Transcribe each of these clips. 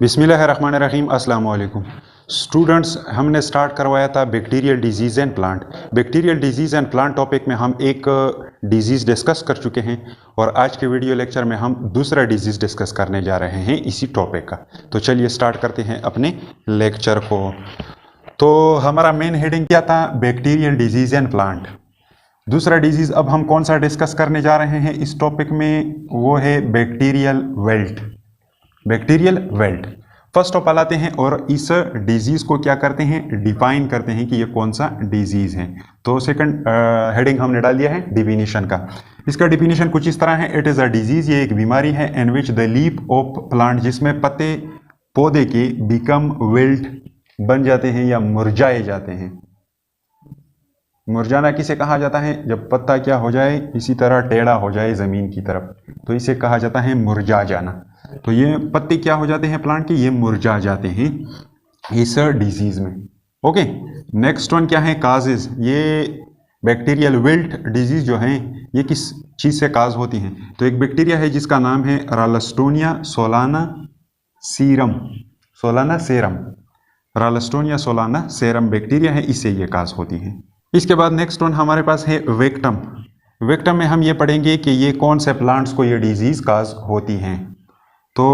बिस्मिल्लाहिर्रहमानिर्रहीम अस्सलाम वालेकुम स्टूडेंट्स। हमने स्टार्ट करवाया था bacterial disease and plant. Bacterial disease and plant topic में हम एक डिजीज़ डिस्कस कर चुके हैं और आज के वीडियो लेक्चर में हम दूसरा डिजीज़ डिस्कस करने जा रहे हैं इसी टॉपिक का। तो चलिए स्टार्ट करते हैं अपने लेक्चर को। तो हमारा मेन हेडिंग क्या था? Bacterial disease and plant. दूसरा डिजीज़ अब हम कौन सा डिस्कस करने जा रहे हैं इस टॉपिक में, वो है bacterial belt. Bacterial belt first of all आते हैं और इस डिजीज़ को क्या करते हैं, डिफाइन करते हैं कि ये कौन सा डिजीज़ है। तो सेकंड हेडिंग हमने डाल दिया है डिफिनीशन का। इसका डिफिनीशन कुछ इस तरह है, इट इज़ अ डिजीज़, ये एक बीमारी है, in which the leaf of plant, जिसमें पत्ते पौधे के बिकम विल्ट बन जाते हैं या मुरझाए जाते हैं। मुरझाना किसे कहा जाता है? जब पत्ता क्या हो जाए, इसी तरह टेढ़ा हो जाए ज़मीन की तरफ, तो इसे कहा जाता है मुरझा जाना। तो ये पत्ते क्या हो जाते हैं प्लांट के, ये मुरझा जाते हैं इस डिजीज़ में। ओके, नेक्स्ट वन क्या है? काजेज। ये बैक्टीरियल विल्ट डिजीज़ जो है ये किस चीज़ से काज होती हैं? तो एक बैक्टीरिया है जिसका नाम है Ralstonia solanacearum. Solanacearum, Ralstonia solanacearum bacteria है, इससे ये काज होती है। इसके बाद नेक्स्ट वन हमारे पास है विक्टम। विक्टम में हम ये पढ़ेंगे कि ये कौन से प्लांट्स को ये डिजीज़ काज होती हैं। तो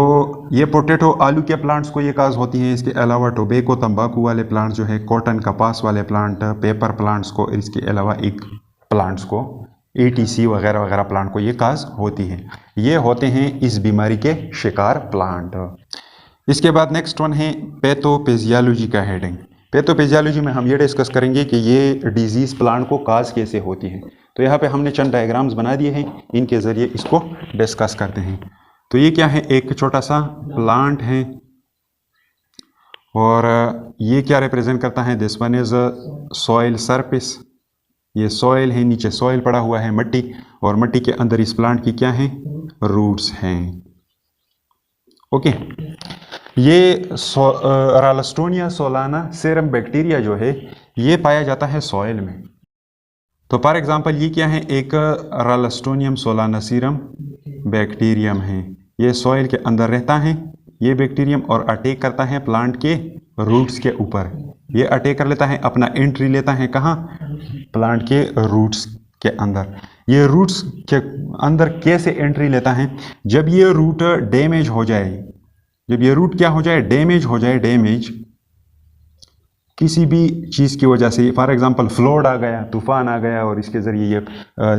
ये पोटैटो आलू के प्लांट्स को ये काज होती हैं। इसके अलावा टोबैको तंबाकू वाले प्लांट्स जो है, कॉटन कपास वाले प्लांट, पेपर प्लांट्स को, इसके अलावा एक प्लांट्स को ATC वगैरह वगैरह प्लांट को ये काज होती है। ये होते हैं इस बीमारी के शिकार प्लांट। इसके बाद नेक्स्ट वन है पैथोफिजियोलॉजी का हेडिंग। पैथोफिजियोलॉजी में हम ये डिस्कस करेंगे कि ये डिजीज़ प्लांट को काज कैसे होती है। तो यहाँ पे हमने चंद डायग्राम्स बना दिए हैं, इनके ज़रिए इसको डिस्कस करते हैं। तो ये क्या है? एक छोटा सा प्लांट है और ये क्या रिप्रेजेंट करता है? This one is soil surface. ये सॉइल है, नीचे सॉइल पड़ा हुआ है, मिट्टी, और मिट्टी के अंदर इस प्लांट की क्या है? रूट्स हैं। ओके, ये रालस्टोनिया सोलाना सेरम बैक्टीरिया जो है ये पाया जाता है सॉइल में। तो फॉर एग्जांपल ये क्या है? एक रालस्टोनियम सोलाना सीरम बैक्टीरियम है। ये सॉइल के अंदर रहता है ये बैक्टीरियम और अटैक करता है प्लांट के रूट्स के ऊपर। ये अटैक कर लेता है, अपना एंट्री लेता है कहाँ? प्लांट के रूट्स के अंदर। ये रूट्स के अंदर कैसे एंट्री लेता है? जब ये रूट डैमेज हो जाए, जब ये रूट क्या हो जाए? डैमेज हो जाए, डैमेज किसी भी चीज़ की वजह से, फॉर एग्जांपल फ्लड आ गया, तूफान आ गया और इसके ज़रिए ये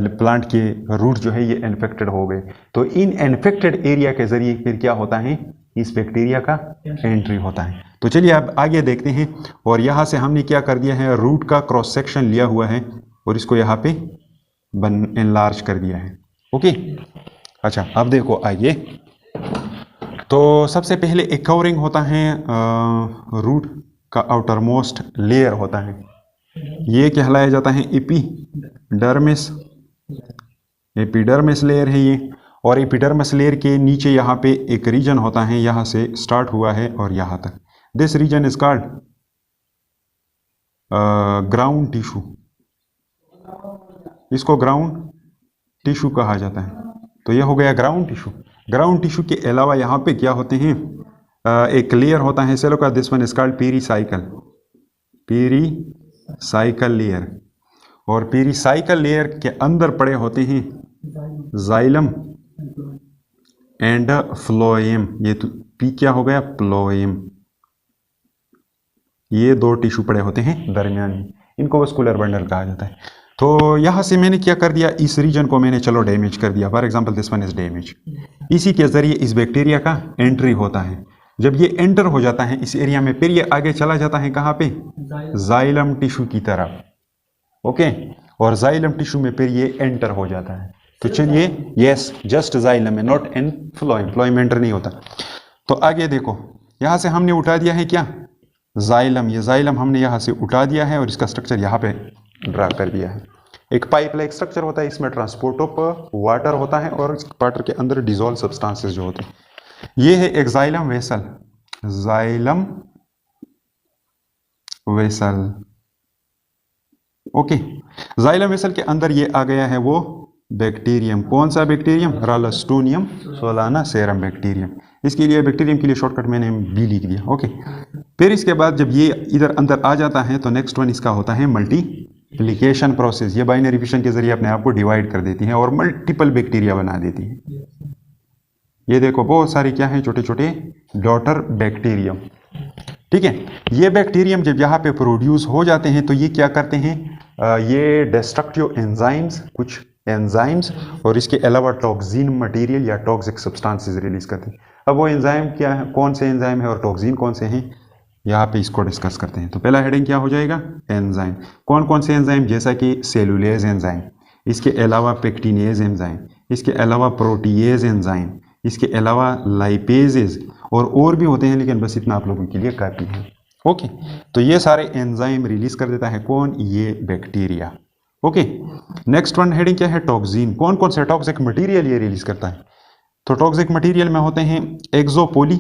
प्लांट के रूट जो है ये इन्फेक्टेड हो गए, तो इन इन्फेक्टेड एरिया के ज़रिए फिर क्या होता है? इस बैक्टीरिया का एंट्री होता है। तो चलिए अब आगे देखते हैं। और यहाँ से हमने क्या कर दिया है? रूट का क्रॉस सेक्शन लिया हुआ है और इसको यहाँ पे एनलार्ज कर दिया है। ओके, अच्छा अब देखो आइए। तो सबसे पहले एक कवरिंग होता है, रूट का आउटर मोस्ट लेयर होता है, ये कहलाया जाता है एपिडर्मिस। एपिडर्मिस लेयर है ये, और एपिडर्मिस लेयर के नीचे यहाँ पे एक रीजन होता है, यहाँ से स्टार्ट हुआ है और यहाँ तक। This region is called ground tissue. इसको ग्राउंड टिश्यू कहा जाता है। तो ये हो गया ग्राउंड टिश्यू। ग्राउंड टिश्यू के अलावा यहाँ पे क्या होते हैं? एक लेयर होता है सेलो का, this one is called pericycle. Pericycle layer, और पेरीसाइकल लेयर के अंदर पड़े होते हैं जाइलम एंड फ्लोएम। ये तो पी क्या हो गया? प्लोएम। ये दो टिश्यू पड़े होते हैं दरमियान में, इनको वस्कुलर बंडल कहा जाता है। तो यहाँ से मैंने क्या कर दिया? इस रीजन को मैंने चलो डैमेज कर दिया। For example this one is damage. इसी के जरिए इस बैक्टीरिया का एंट्री होता है। जब ये एंटर हो जाता है इस एरिया में, फिर ये आगे चला जाता है कहाँ पे? जाइलम टिश्यू की तरफ। ओके, और जाइलम टिश्यू में फिर ये एंटर हो जाता है। तो चलिए, यस, जस्ट जाइलम है, not in phloem. Phloem enter नहीं होता। तो आगे देखो, यहाँ से हमने उठा दिया है क्या? जाइलम। ये जाइलम हमने यहाँ से उठा दिया है और इसका स्ट्रक्चर यहाँ पे ड्रा कर दिया है। एक पाइप लाइक स्ट्रक्चर होता है, इसमें ट्रांसपोर्ट ऑफ वाटर होता है और वाटर के अंदर डिजोल्व सब्सटेंसेस जो होते हैं। ये है एक xylem vessel. Xylem vessel. Okay, xylem vessel के अंदर ये आ गया है वो बैक्टीरियम। कौन सा बैक्टीरियम? रालस्टोनियम सोलानासेरम बैक्टीरियम। इसके लिए बैक्टीरियम के लिए शॉर्टकट मैंने बी लिख दिया। ओके, फिर इसके बाद जब ये इधर अंदर आ जाता है तो नेक्स्ट वन इसका होता है मल्टीप्लिकेशन प्रोसेस। ये बाइनरी फिशन के जरिए अपने आप को डिवाइड कर देती है और मल्टीपल बैक्टीरिया बना देती है। ये देखो बहुत सारी क्या है, छोटे छोटे डॉटर बैक्टीरियम। ठीक है, ये बैक्टीरियम जब यहाँ पे प्रोड्यूस हो जाते हैं तो ये क्या करते हैं, ये डिस्ट्रक्टिव एंजाइम्स, कुछ एंजाइम्स और इसके अलावा टॉक्सिन मटेरियल या टॉक्सिक सब्सटेंसेस रिलीज करते हैं। अब वो एंजाइम क्या है, कौन से एंजाइम है और टॉक्सिन कौन से हैं, यहाँ पे इसको डिस्कस करते हैं। तो पहला हेडिंग क्या हो जाएगा, एंजाइम। कौन कौन से एंजाइम, जैसा कि सेलुलेज एंजाइम, इसके अलावा पेक्टिनेज एंजाइम, इसके अलावा प्रोटीएज एंजाइम, इसके अलावा लाइपेजेज और भी होते हैं, लेकिन बस इतना आप लोगों के लिए काफ़ी है। ओके, तो ये सारे एंजाइम रिलीज कर देता है कौन, ये bacteria. Okay, next one heading क्या है, टॉक्सिन। कौन कौन से टॉक्सिक मटेरियल ये रिलीज करता है। तो टॉक्सिक मटेरियल में होते हैं एक्सोपोली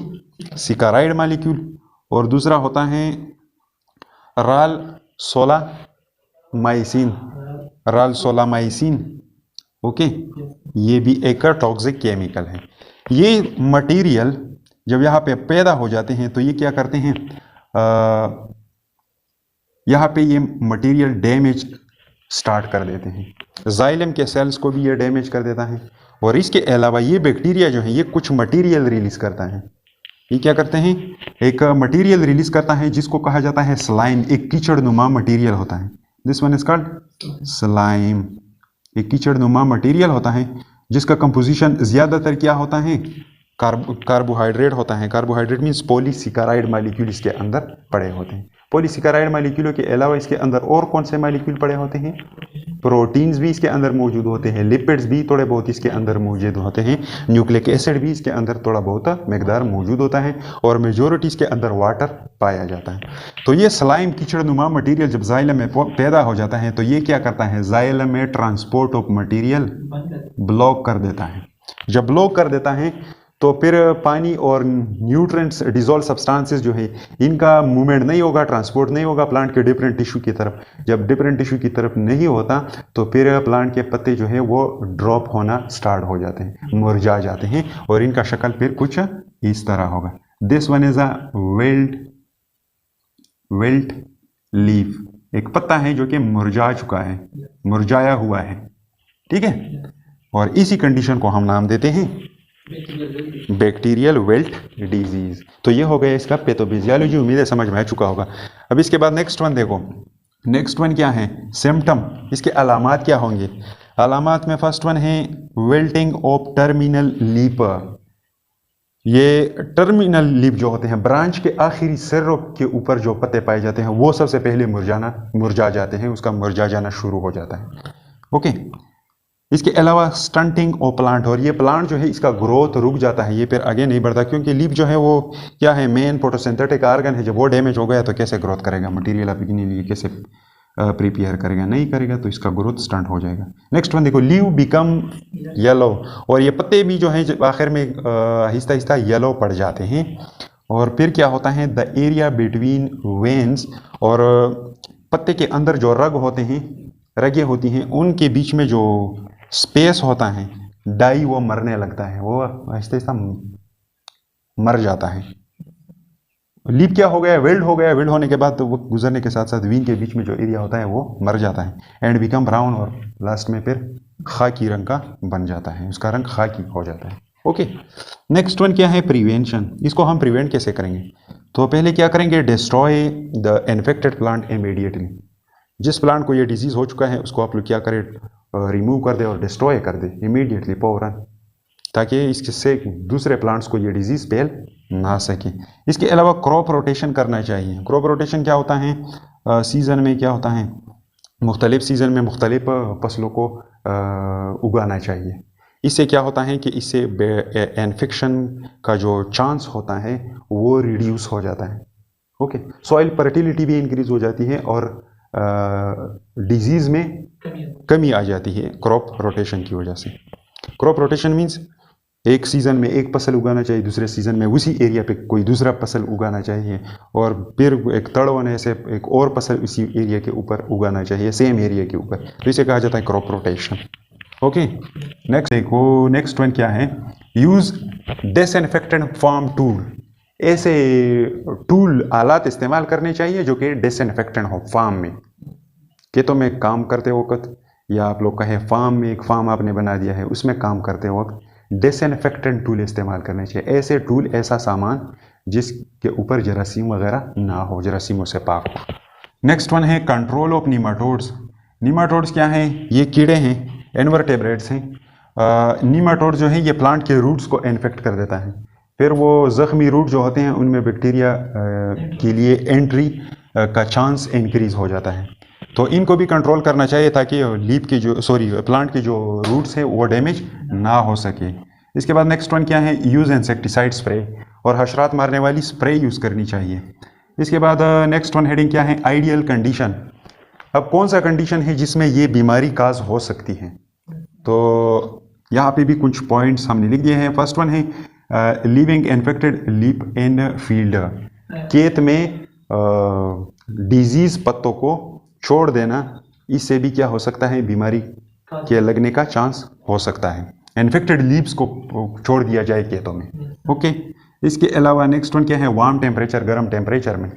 सिकाराइड मॉलिक्यूल और दूसरा होता है राल सोलामाइसिन। ओके, ये भी एक टॉक्सिक केमिकल है। ये मटेरियल जब यहाँ पे पैदा हो जाते हैं तो ये क्या करते हैं, यहाँ पे ये मटेरियल डैमेज स्टार्ट कर देते हैं। जाइलम के सेल्स को भी ये डैमेज कर देता है और इसके अलावा ये बैक्टीरिया जो है ये कुछ मटेरियल रिलीज करता है। ये क्या करते हैं, एक मटेरियल रिलीज करता है जिसको कहा जाता है स्लाइम। एक कीचड़नुमा मटेरियल होता है, this one is called slime. एक कीचड़नुमा मटेरियल होता है जिसका कंपोजिशन ज़्यादातर क्या होता है, कार्बोहाइड्रेट होता है। कार्बोहाइड्रेट मीन्स पॉलीसेकेराइड मॉलिक्यूल इसके अंदर पड़े होते हैं। पॉलीसेकेराइड मॉलिक्यूलों के अलावा इसके अंदर और कौन से मॉलिक्यूल पड़े होते हैं, प्रोटीन्स भी इसके अंदर मौजूद होते हैं, लिपिड्स भी थोड़े बहुत इसके अंदर मौजूद होते हैं, न्यूक्लिक एसिड भी इसके अंदर थोड़ा बहुत मकदार मौजूद होता है और मेजॉरिटी इसके अंदर वाटर पाया जाता है। तो ये स्लाइम कीचड़नुमा मटेरियल जब जाइलम में पैदा हो जाता है तो ये क्या करता है, जाइलम में ट्रांसपोर्ट ऑफ मटेरियल ब्लॉक कर देता है। जब ब्लॉक कर देता है तो फिर पानी और न्यूट्रिएंट्स डिजोल्व सब्सटेंसेस जो है इनका मूवमेंट नहीं होगा, ट्रांसपोर्ट नहीं होगा प्लांट के डिफरेंट टिश्यू की तरफ। जब डिफरेंट टिश्यू की तरफ नहीं होता तो फिर प्लांट के पत्ते जो है वो ड्रॉप होना स्टार्ट हो जाते हैं, मुरझा जाते हैं और इनका शक्ल फिर कुछ इस तरह होगा। This one is a wilt leaf. एक पत्ता है जो कि मुरझा चुका है, मुरझाया हुआ है। ठीक है, और इसी कंडीशन को हम नाम देते हैं बैक्टीरियल विल्ट डिजीज। तो ये हो गया इसका पैथोफिजियोलॉजी। उम्मीद है समझ में आ चुका होगा। अब इसके बाद नेक्स्ट वन देखो, नेक्स्ट वन क्या है, सिम्टम। इसके अलामात क्या होंगे, अलामात में फर्स्ट वन है विल्टिंग ऑफ टर्मिनल लीफ। ये टर्मिनल लीफ जो होते हैं, ब्रांच के आखिरी सिरों के ऊपर जो पत्ते पाए जाते हैं वो सबसे पहले मुरझा जाते हैं, उसका मुरझा जाना शुरू हो जाता है। ओके, इसके अलावा स्टंटिंग ऑफ प्लांट, और ये प्लांट जो है इसका ग्रोथ रुक जाता है, ये फिर आगे नहीं बढ़ता क्योंकि लीफ जो है वो क्या है, मेन फोटोसिंथेटिक ऑर्गन है। जब वो डैमेज हो गया तो कैसे ग्रोथ करेगा, मटेरियल अपने लिए कैसे प्रिपेयर करेगा, नहीं करेगा तो इसका ग्रोथ स्टंट हो जाएगा। नेक्स्ट वन देखो, लीव बिकम येलो, और ये पत्ते भी जो हैं आखिर में आहिस्ता आहिस्ता येलो पड़ जाते हैं। और फिर क्या होता है, द एरिया बिटवीन वेन्स, और पत्ते के अंदर जो रग होते हैं, रगें होती हैं, उनके बीच में जो स्पेस होता है डाई, वो मरने लगता है, वो आहिस्ता आहिस्ता मर जाता है। लीफ क्या हो गया, वेल्ड हो गया। वेल्ड होने के बाद तो वो गुजरने के साथ साथ वीन के बीच में जो एरिया होता है वो मर जाता है एंड बिकम ब्राउन, और लास्ट में फिर खाकी रंग का बन जाता है, उसका रंग खाकी हो जाता है। ओके, नेक्स्ट वन क्या है, प्रिवेंशन। इसको हम प्रिवेंट कैसे करेंगे, तो पहले क्या करेंगे, destroy the infected plant immediately. जिस प्लांट को ये डिजीज हो चुका है उसको आप लोग क्या करें, रिमूव कर दे और डिस्ट्रॉय कर दे इमीडिएटली, फौरन, ताकि इससे दूसरे प्लांट्स को ये डिजीज फैल ना सके। इसके अलावा क्रॉप रोटेशन करना चाहिए। क्रॉप रोटेशन क्या होता है, सीज़न में क्या होता है, मुख्तलिफ सीज़न में मुख्तलिफ फसलों को उगाना चाहिए। इससे क्या होता है कि इससे इन्फेक्शन का जो चांस होता है वो रिड्यूस हो जाता है। ओके, सॉइल फर्टिलिटी भी इंक्रीज हो जाती है और डिजीज़ में कमी आ जाती है क्रॉप रोटेशन की वजह से। क्रॉप रोटेशन मीन्स एक सीज़न में एक फसल उगाना चाहिए, दूसरे सीज़न में उसी एरिया पे कोई दूसरा फसल उगाना चाहिए, और फिर एक तड़ होने से एक और फसल उसी एरिया के ऊपर उगाना चाहिए, सेम एरिया के ऊपर, तो इसे कहा जाता है क्रॉप रोटेशन। ओके, नेक्स्ट देखो, नेक्स्ट वन क्या है, यूज डिसइंफेक्टेंट फार्म टूल। ऐसे टूल आलात इस्तेमाल करने चाहिए जो कि डिसइंफेक्टेंट हो फार्म में। खेतों में काम करते वक्त, या आप लोग कहें फार्म में, एक फार्म आपने बना दिया है, उसमें काम करते वक्त डिसइंफेक्टेंट टूल इस्तेमाल करने चाहिए। ऐसे टूल, ऐसा सामान जिसके ऊपर जरासीम वगैरह ना हो, जरासीमों से पाक हो। नेक्स्ट वन है कंट्रोल ऑफ नीमाटोड्स। नीमाटोड्स क्या हैं? ये कीड़े हैं, इनवर्टेब्रेट्स हैं। नीमाटोड जो है ये प्लांट के रूट्स को इन्फेक्ट कर देता है। फिर वो ज़ख्मी रूट जो होते हैं उनमें बैक्टीरिया के लिए एंट्री का चांस इंक्रीज हो जाता है। तो इनको भी कंट्रोल करना चाहिए ताकि लीफ की जो प्लांट के जो रूट्स हैं वो डैमेज ना हो सके। इसके बाद नेक्स्ट वन क्या है, यूज़ इंसेक्टिसाइड स्प्रे, और हशरात मारने वाली स्प्रे यूज़ करनी चाहिए। इसके बाद नेक्स्ट वन हेडिंग क्या है, आइडियल कंडीशन। अब कौन सा कंडीशन है जिसमें ये बीमारी काज हो सकती है? तो यहाँ पे भी कुछ पॉइंट्स हमने लिख दिए हैं। फर्स्ट वन है लीविंग इन्फेक्टेड लीफ इन फील्ड। खेत में डिजीज पत्तों को छोड़ देना, इससे भी क्या हो सकता है, बीमारी के लगने का चांस हो सकता है। इन्फेक्टेड लीव्स को छोड़ दिया जाए खेतों में। ओके, इसके अलावा नेक्स्ट वन क्या है, वार्म टेम्परेचर, गर्म टेम्परेचर में।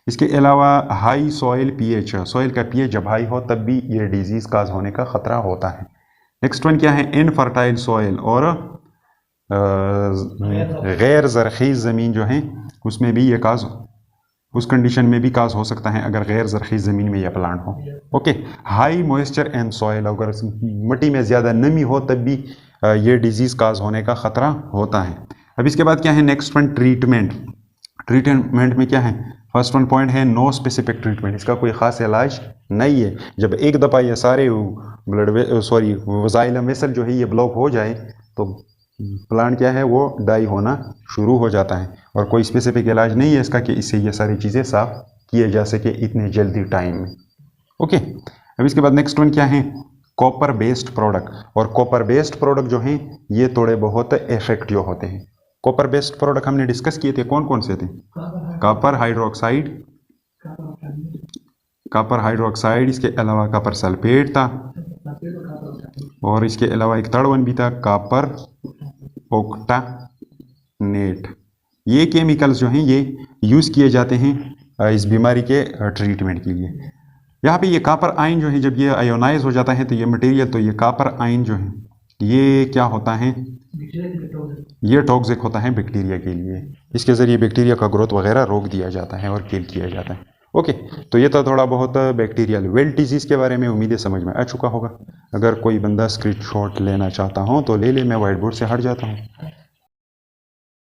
इसके अलावा हाई सॉइल पीएच, सॉइल का पीएच जब हाई हो तब भी ये डिजीज काज होने का खतरा होता है। नेक्स्ट वन क्या है, इनफर्टाइल सॉइल, और गैर ज़रख़ीज़ ज़मीन जो है उसमें भी ये काज, उस कंडीशन में भी काज हो सकता है अगर गैर ज़रख़ीज़ ज़मीन में यह प्लांट हो। Okay, high moisture and soil, अगर मिट्टी में ज़्यादा नमी हो तब भी ये डिजीज़ काज होने का ख़तरा होता है। अब इसके बाद क्या है, नेक्स्ट वन ट्रीटमेंट। ट्रीटमेंट में क्या है, फर्स्ट वन पॉइंट है नो स्पेसिफिक ट्रीटमेंट, इसका कोई ख़ास इलाज नहीं है। जब एक दफ़ा ये सारे ज़ाइलम वेसल जो है ये ब्लॉक हो जाए तो प्लांट क्या है, वो डाई होना शुरू हो जाता है, और कोई स्पेसिफिक इलाज नहीं है इसका कि इससे ये सारी चीज़ें साफ किए जा सके इतने जल्दी टाइम में। ओके, अब इसके बाद नेक्स्ट वन क्या है, कॉपर बेस्ड प्रोडक्ट। और कॉपर बेस्ड प्रोडक्ट जो हैं ये थोड़े बहुत इफेक्टिव होते हैं। कॉपर बेस्ड प्रोडक्ट हमने डिस्कस किए थे, कौन कौन से थे, कॉपर हाइड्रोक्साइड, कॉपर हाइड्रोक्साइड, इसके अलावा कॉपर सल्फेट था, और इसके अलावा एक थर्ड वन भी था, कॉपर ऑक्टानेट। ये केमिकल्स जो हैं ये यूज़ किए जाते हैं इस बीमारी के ट्रीटमेंट के लिए। यहाँ पे ये कॉपर आयन जो है जब ये आयोनाइज हो जाता है तो ये मटेरियल, तो ये कॉपर आयन जो है ये क्या होता है, ये टॉक्सिक होता है बैक्टीरिया के लिए। इसके ज़रिए बैक्टीरिया का ग्रोथ वगैरह रोक दिया जाता है और किल किया जाता है। ओके, तो ये तो थोड़ा बहुत बैक्टीरियल वेल डिजीज़ के बारे में उम्मीदें समझ में आ चुका होगा। अगर कोई बंदा स्क्रीनशॉट लेना चाहता हो तो ले ले, मैं वाइट बोर्ड से हट जाता हूँ।